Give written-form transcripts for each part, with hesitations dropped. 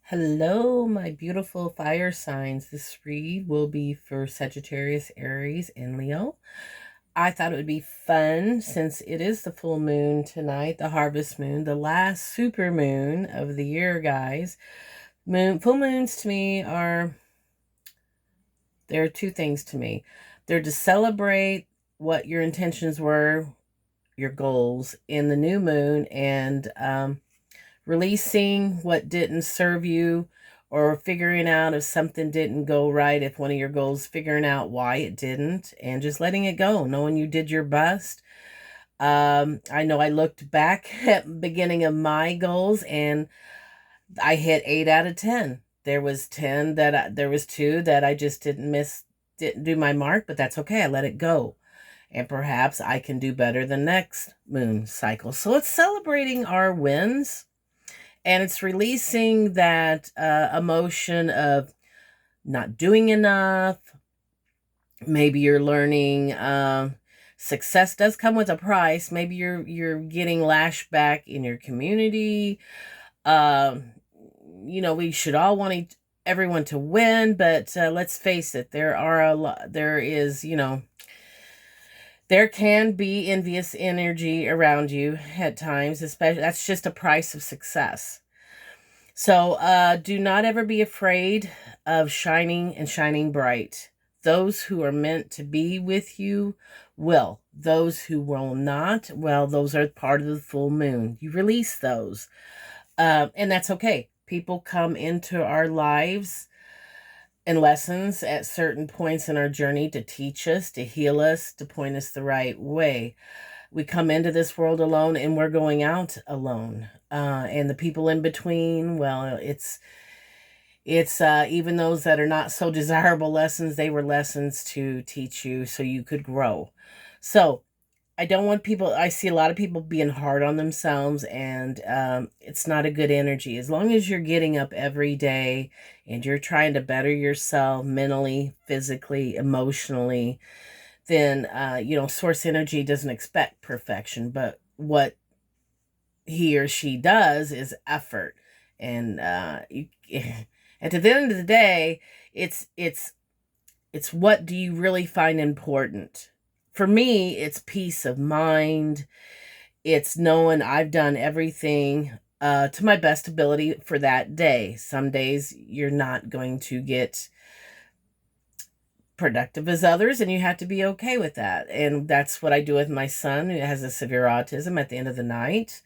Hello, my beautiful fire signs. This read will be for Sagittarius, Aries, and Leo. I thought it would be fun since it is the full moon tonight, the harvest moon, the last super moon of the year, guys. Full moons to me there are two things to me. They're to celebrate what your intentions were, your goals in the new moon, and releasing what didn't serve you, or figuring out if something didn't go right, if one of your goals, figuring out why it didn't, and just letting it go, knowing you did your best. I know I looked back at the beginning of my goals and I hit 8 out of 10. There was 10 there was 2 that I just didn't do my mark, but that's okay. I let it go. And perhaps I can do better the next moon cycle. So it's celebrating our wins, and it's releasing that emotion of not doing enough. Maybe you're learning success does come with a price. Maybe you're getting lashback in your community. um we should all want everyone to win, but let's face it, there can be envious energy around you at times, especially that's just a price of success. So do not ever be afraid of shining bright. Those who are meant to be with you will. Those who will not, well, those are part of the full moon. You release those. And that's okay. People come into our lives and lessons at certain points in our journey to teach us, to heal us, to point us the right way. We come into this world alone and we're going out alone. And the people in between, well, it's even those that are not so desirable lessons, they were lessons to teach you so you could grow. So I don't want people, I see a lot of people being hard on themselves, and it's not a good energy. As long as you're getting up every day and you're trying to better yourself mentally, physically, emotionally, then, source energy doesn't expect perfection, but what he or she does is effort. And at the end of the day, it's what do you really find important? For me, it's peace of mind. It's knowing I've done everything to my best ability for that day. Some days you're not going to get productive as others, and you have to be okay with that. And that's what I do with my son, who has a severe autism. At the end of the night,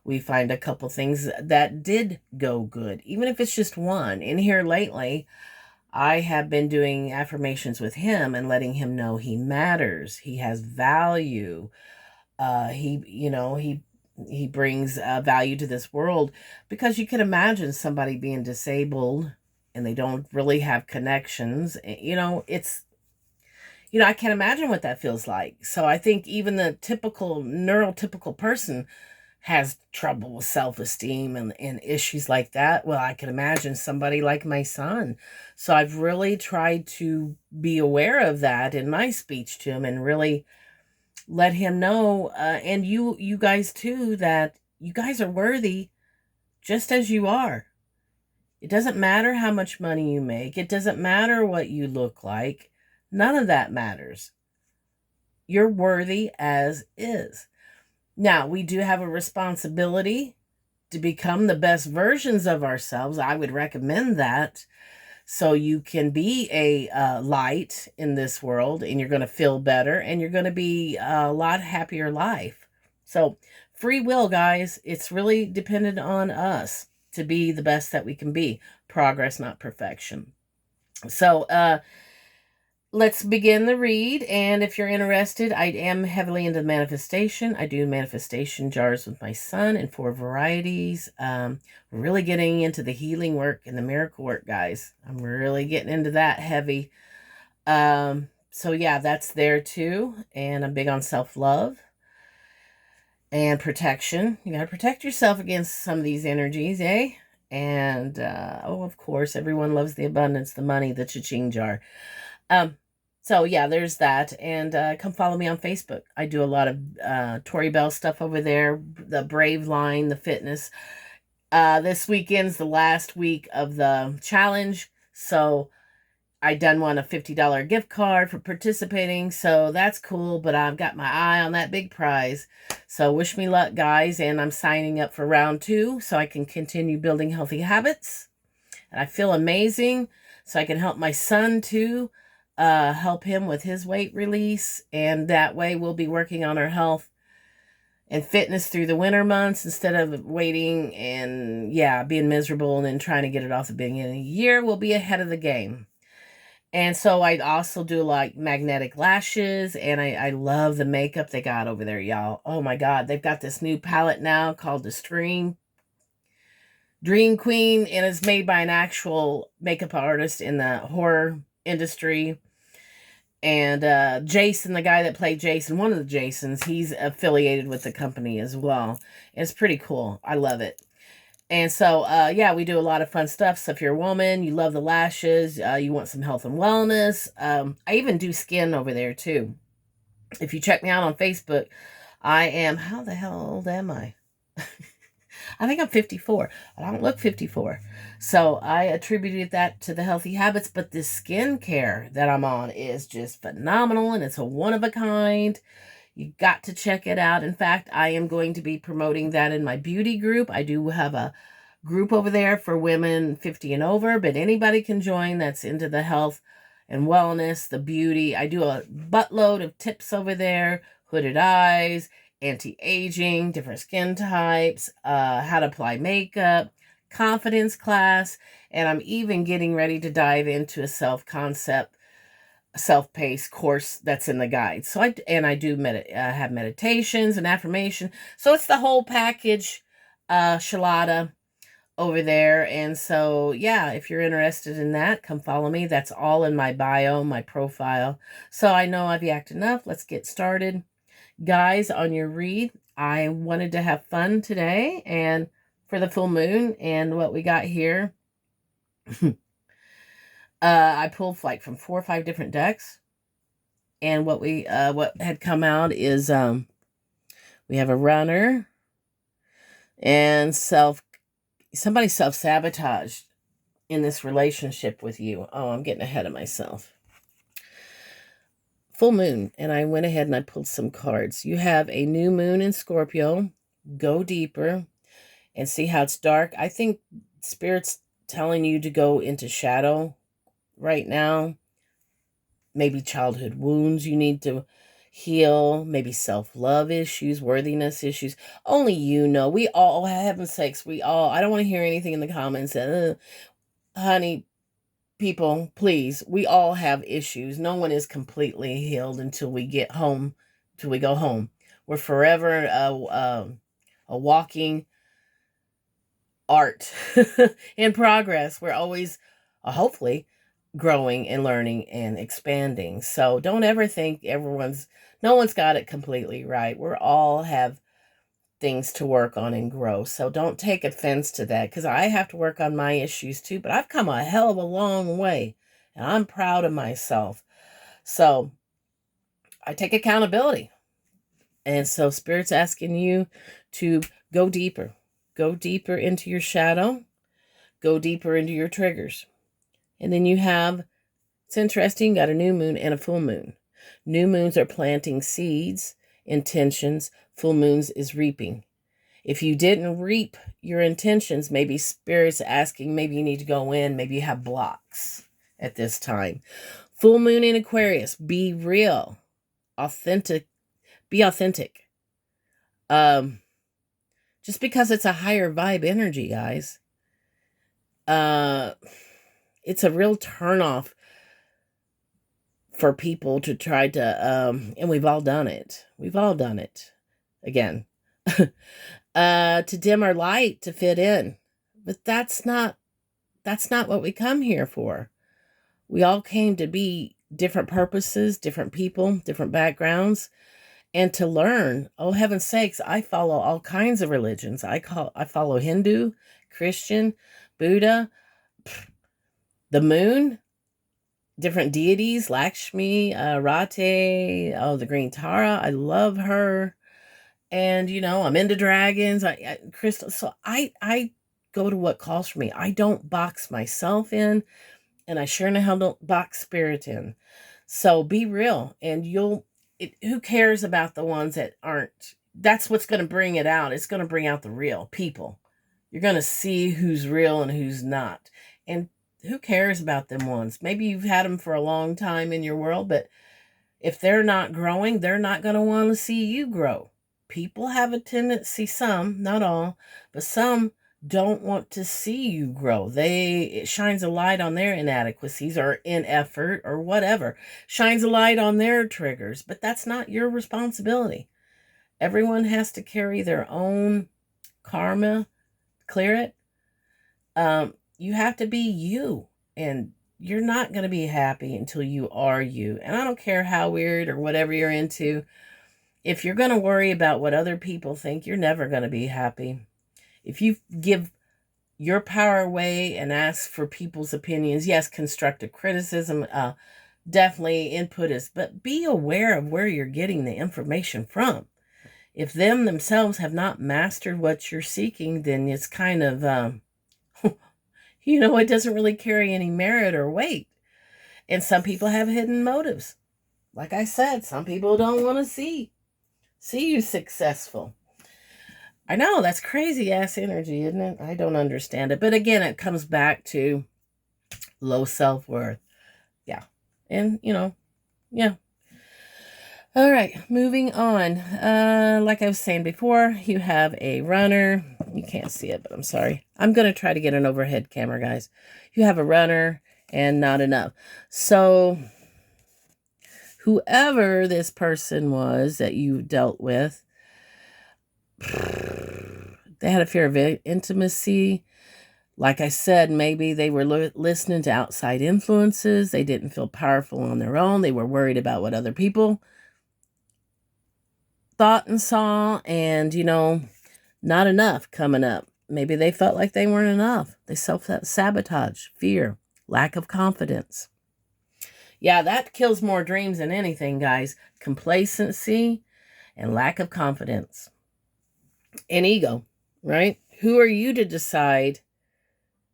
we find a couple things that did go good, even if it's just one. In here lately, I have been doing affirmations with him and letting him know he matters. He has value. He brings value to this world, because you can imagine somebody being disabled and they don't really have connections. I can't imagine what that feels like. So I think even the typical neurotypical person has trouble with self-esteem and issues like that. Well, I can imagine somebody like my son. So I've really tried to be aware of that in my speech to him, and really let him know, and you guys too, that you guys are worthy just as you are. It doesn't matter how much money you make. It doesn't matter what you look like. None of that matters. You're worthy as is. Now, we do have a responsibility to become the best versions of ourselves. I would recommend that, so you can be a light in this world, and you're going to feel better, and you're going to be a lot happier life. So free will, guys, it's really dependent on us to be the best that we can be. Progress, not perfection. So let's begin the read. And if you're interested, I am heavily into manifestation. I do manifestation jars with my son in 4 varieties. Really getting into the healing work and the miracle work, guys. I'm really getting into that heavy. So yeah, that's there too. And I'm big on self-love and protection. You got to protect yourself against some of these energies, eh? And of course, everyone loves the abundance, the money, the cha-ching jar. So yeah, there's that. And come follow me on Facebook. I do a lot of Tori Bell stuff over there, the Brave line, the fitness. This weekend's the last week of the challenge, so I done won a $50 gift card for participating, so that's cool, but I've got my eye on that big prize. So wish me luck, guys, and I'm signing up for round 2 so I can continue building healthy habits. And I feel amazing, so I can help my son too, help him with his weight release, and that way we'll be working on our health and fitness through the winter months instead of waiting and being miserable and then trying to get it off the beginning of the year. We'll be ahead of the game. And so I also do like magnetic lashes, and I love the makeup they got over there, y'all. Oh my God, they've got this new palette now called the Dream Queen, and it's made by an actual makeup artist in the horror industry. And Jason, the guy that played Jason, one of the Jasons, he's affiliated with the company as well. It's pretty cool. I love it. And so, we do a lot of fun stuff. So if you're a woman, you love the lashes, you want some health and wellness, I even do skin over there too. If you check me out on Facebook, I am, how the hell old am I? I think I'm 54. I don't look 54. So I attributed that to the healthy habits, but this skincare that I'm on is just phenomenal, and it's a one of a kind. You got to check it out. In fact, I am going to be promoting that in my beauty group. I do have a group over there for women 50 and over, but anybody can join that's into the health and wellness, the beauty. I do a buttload of tips over there, hooded eyes, anti-aging, different skin types, how to apply makeup, confidence class, and I'm even getting ready to dive into a self-paced course that's in the guide. So I do have meditations and affirmation. So it's the whole package, Shalada over there. And so, if you're interested in that, come follow me. That's all in my bio, my profile. So I know I've yacked enough. Let's get started. Guys, on your read, I wanted to have fun today and for the full moon and what we got here. I pulled like from 4 or 5 different decks, and what had come out is we have a runner and somebody self-sabotaged in this relationship with you. Oh, I'm getting ahead of myself. Full moon, and I went ahead and I pulled some cards. You have a new moon in Scorpio. Go deeper and see how it's dark. I think Spirit's telling you to go into shadow right now. Maybe childhood wounds you need to heal, maybe self-love issues, worthiness issues. Only you know. We all, heaven's sakes, I don't want to hear anything in the comments. Honey, people, please, we all have issues. No one is completely healed until we get home, till we go home. We're forever a walking art in progress. We're always, hopefully, growing and learning and expanding. So don't ever think no one's got it completely right. We're all have things to work on and grow. So don't take offense to that, because I have to work on my issues too, but I've come a hell of a long way and I'm proud of myself. So I take accountability. And so Spirit's asking you to go deeper into your shadow, go deeper into your triggers. And then you have, it's interesting, got a new moon and a full moon. New moons are planting seeds, intentions. Full moons is reaping. If you didn't reap your intentions, maybe Spirit's asking, maybe you need to go in, maybe you have blocks at this time. Full moon in Aquarius, be real, authentic, be authentic. Just because it's a higher vibe energy, guys, it's a real turnoff for people to try to, and we've all done it. Again. To dim our light to fit in. But that's not what we come here for. We all came to be different purposes, different people, different backgrounds, and to learn. Oh, heaven's sakes, I follow all kinds of religions. I follow Hindu, Christian, Buddha, the moon, different deities, Lakshmi, Rate, the Green Tara. I love her. And, I'm into dragons, crystals. So I go to what calls for me. I don't box myself in, and I sure in the hell don't box spirit in. So be real, and who cares about the ones that aren't? That's what's going to bring it out. It's going to bring out the real people. You're going to see who's real and who's not. And who cares about them ones? Maybe you've had them for a long time in your world, but if they're not growing, they're not going to want to see you grow. People have a tendency, some, not all, but some don't want to see you grow. It shines a light on their inadequacies or ineffort or whatever. Shines a light on their triggers, but that's not your responsibility. Everyone has to carry their own karma, clear it. You have to be you, and you're not going to be happy until you are you. And I don't care how weird or whatever you're into. If you're going to worry about what other people think, you're never going to be happy. If you give your power away and ask for people's opinions, yes, constructive criticism, definitely input is, but be aware of where you're getting the information from. If them themselves have not mastered what you're seeking, then it's kind of, it doesn't really carry any merit or weight. And some people have hidden motives. Like I said, some people don't want to see you successful. I know, that's crazy ass energy, isn't it? I don't understand it. But again, it comes back to low self-worth. Yeah. And, yeah. All right, moving on. Like I was saying before, you have a runner. You can't see it, but I'm sorry. I'm going to try to get an overhead camera, guys. You have a runner and not enough. So whoever this person was that you dealt with, they had a fear of intimacy. Like I said, maybe they were listening to outside influences. They didn't feel powerful on their own. They were worried about what other people thought and saw, and, not enough coming up. Maybe they felt like they weren't enough. They self-sabotage, fear, lack of confidence. Yeah, that kills more dreams than anything, guys. Complacency and lack of confidence. And ego, right? Who are you to decide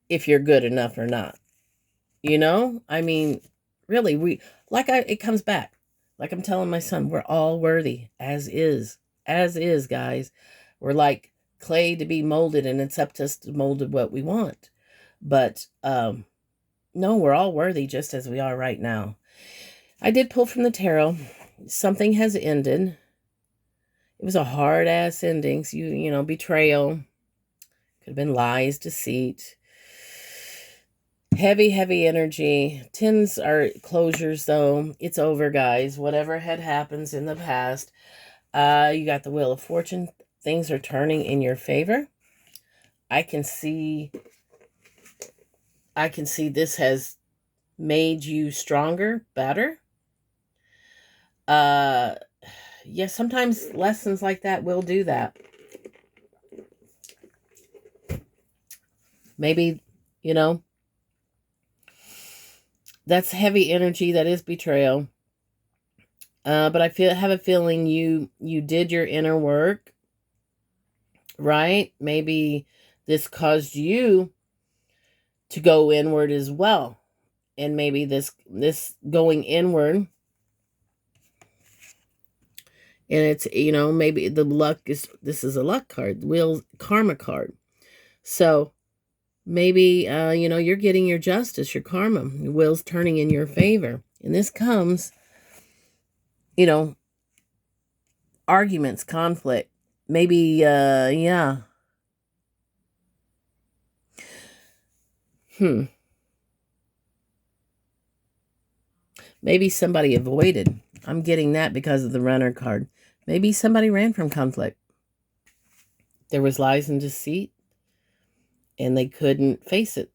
if you're good enough or not? Really, it comes back. Like I'm telling my son, we're all worthy as is, guys. We're like clay to be molded, and it's up to us to mold what we want. But no, we're all worthy just as we are right now. I did pull from the tarot. Something has ended. It was a hard ass ending. So betrayal. Could have been lies, deceit. Heavy energy. Tens are closures, though. It's over, guys. Whatever had happens in the past. You got the Wheel of Fortune. Things are turning in your favor. I can see this has made you stronger, better. Yes, sometimes lessons like that will do that. Maybe, that's heavy energy. That is betrayal. But I have a feeling you did your inner work, right? Maybe this caused you to go inward as well. And maybe this going inward, and it's, maybe the luck this is a luck card, Wheel Karma card. So maybe, you're getting your justice, your karma, your wheel's turning in your favor. And this comes, arguments, conflict, maybe, yeah. Maybe somebody avoided. I'm getting that because of the runner card. Maybe somebody ran from conflict. There was lies and deceit, and they couldn't face it.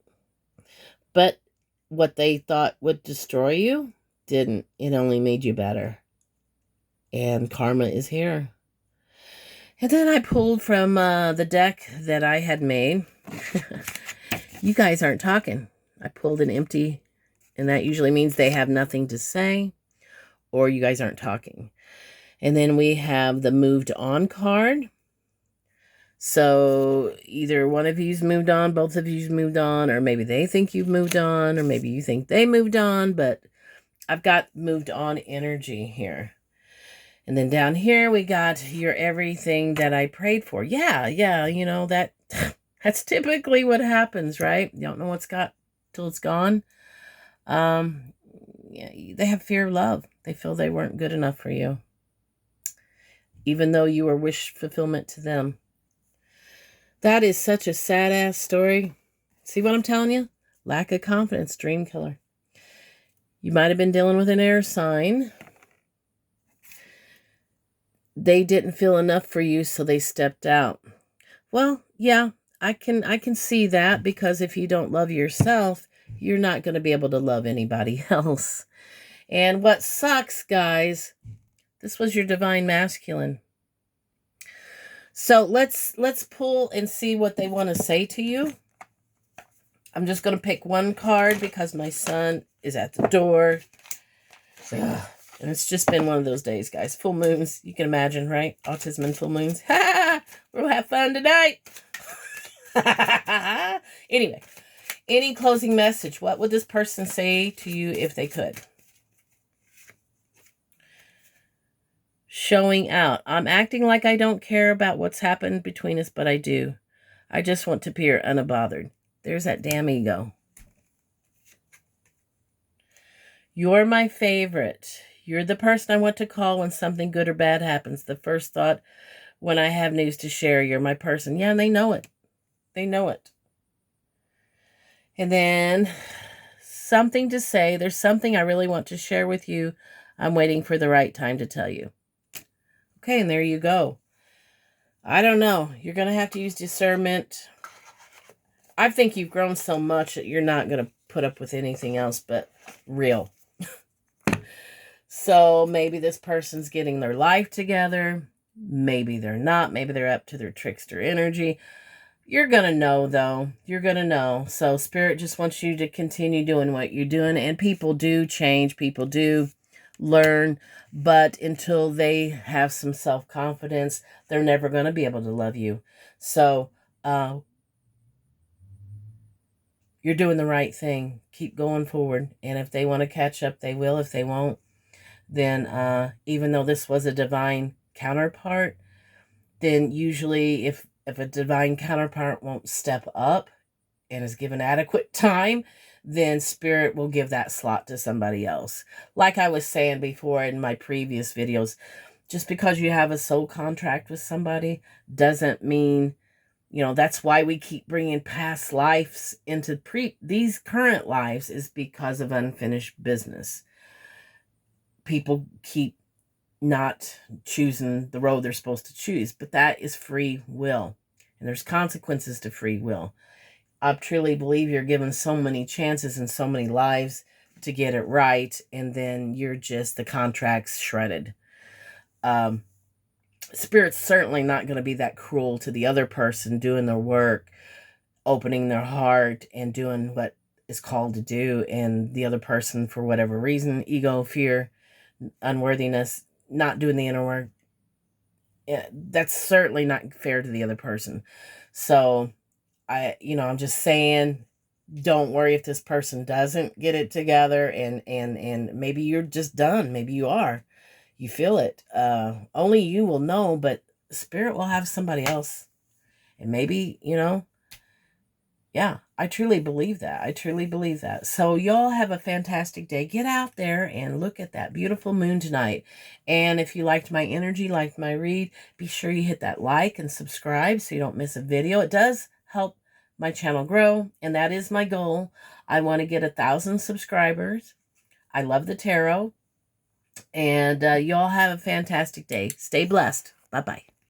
But what they thought would destroy you didn't. It only made you better. And karma is here. And then I pulled from the deck that I had made. You guys aren't talking. I pulled an empty, and that usually means they have nothing to say, or you guys aren't talking. And then we have the moved on card. So either one of you's moved on, both of you's moved on, or maybe they think you've moved on, or maybe you think they moved on, but I've got moved on energy here. And then down here, we got you're everything that I prayed for. Yeah, you know, that's typically what happens, right? You don't know what's got till it's gone. Yeah, they have fear of love. They feel they weren't good enough for you, even though you were wish fulfillment to them. That is such a sad-ass story. See what I'm telling you? Lack of confidence, dream killer. You might have been dealing with an air sign. They didn't feel enough for you, so they stepped out. Well, yeah, I can see that, because if you don't love yourself, you're not going to be able to love anybody else. And what sucks, guys, this was your divine masculine. So let's pull and see what they want to say to you. I'm just going to pick one card because my son is at the door. And it's just been one of those days, guys. Full moons, you can imagine, right? Autism and full moons. We'll have fun tonight. Anyway, any closing message? What would this person say to you if they could? Showing out. I'm acting like I don't care about what's happened between us, but I do. I just want to appear unbothered. There's that damn ego. You're my favorite. You're the person I want to call when something good or bad happens. The first thought when I have news to share. You're my person. Yeah, and they know it. They know it. And then something to say. There's something I really want to share with you. I'm waiting for the right time to tell you. Okay, and there you go. I don't know. You're going to have to use discernment. I think you've grown so much that you're not going to put up with anything else but real. So maybe this person's getting their life together. Maybe they're not. Maybe they're up to their trickster energy. You're going to know, though. You're going to know. So Spirit just wants you to continue doing what you're doing. And people do change. People do learn. But until they have some self-confidence, they're never going to be able to love you. So you're doing the right thing. Keep going forward. And if they want to catch up, they will. If they won't, then even though this was a divine counterpart, then usually if a divine counterpart won't step up and is given adequate time, then Spirit will give that slot to somebody else. Like I was saying before in my previous videos, just because you have a soul contract with somebody doesn't mean, you know, that's why we keep bringing past lives into these current lives, is because of unfinished business. People keep not choosing the road they're supposed to choose, but that is free will, and there's consequences to free will. I truly believe you're given so many chances and so many lives to get it right, and then you're just, the contract's shredded. Spirit's certainly not going to be that cruel to the other person doing their work, opening their heart and doing what is called to do, and the other person, for whatever reason, ego, fear, unworthiness, not doing the inner work. That's certainly not fair to the other person. So I'm just saying, don't worry if this person doesn't get it together, and maybe you're just done. Maybe you are. You feel it. Only you will know, but Spirit will have somebody else. And maybe, yeah, I truly believe that. I truly believe that. So y'all have a fantastic day. Get out there and look at that beautiful moon tonight. And if you liked my energy, liked my read, be sure you hit that like and subscribe so you don't miss a video. It does help my channel grow, and that is my goal. I want to get 1,000 subscribers. I love the tarot. And y'all have a fantastic day. Stay blessed. Bye-bye.